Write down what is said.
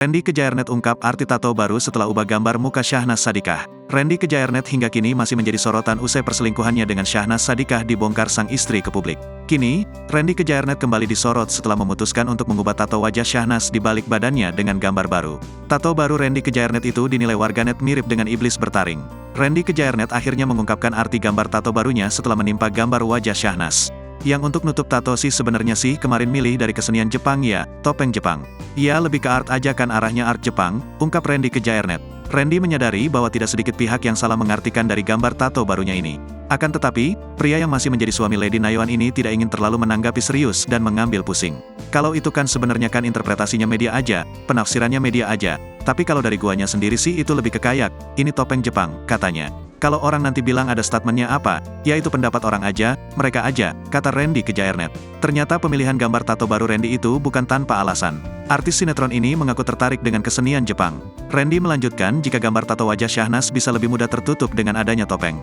Randy Kejaernet ungkap arti tato baru setelah ubah gambar muka Syahnaz Sadiqah. Randy Kejaernet hingga kini masih menjadi sorotan usai perselingkuhannya dengan Syahnaz Sadiqah dibongkar sang istri ke publik. Kini, Randy Kejaernet kembali disorot setelah memutuskan untuk mengubah tato wajah Syahnaz di balik badannya dengan gambar baru. Tato baru Randy Kejaernet itu dinilai warganet mirip dengan iblis bertaring. Randy Kejaernet akhirnya mengungkapkan arti gambar tato barunya setelah menimpa gambar wajah Syahnaz. Yang untuk nutup tato sih sebenarnya sih kemarin milih dari kesenian Jepang ya, topeng Jepang. Ya lebih ke art aja kan arahnya art Jepang, ungkap Randy Kejaernet. Randy menyadari bahwa tidak sedikit pihak yang salah mengartikan dari gambar tato barunya ini. Akan tetapi, pria yang masih menjadi suami Lady Nayeon ini tidak ingin terlalu menanggapi serius dan mengambil pusing. Kalau itu kan sebenarnya kan interpretasinya media aja, penafsirannya media aja. Tapi kalau dari guanya sendiri sih itu lebih ke kayak, ini topeng Jepang, katanya. Kalau orang nanti bilang ada statementnya apa, ya itu pendapat orang aja, mereka aja, kata Randy Kejaernet. Ternyata pemilihan gambar tato baru Randy itu bukan tanpa alasan. Artis sinetron ini mengaku tertarik dengan kesenian Jepang. Randy melanjutkan jika gambar tato wajah Syahnaz bisa lebih mudah tertutup dengan adanya topeng.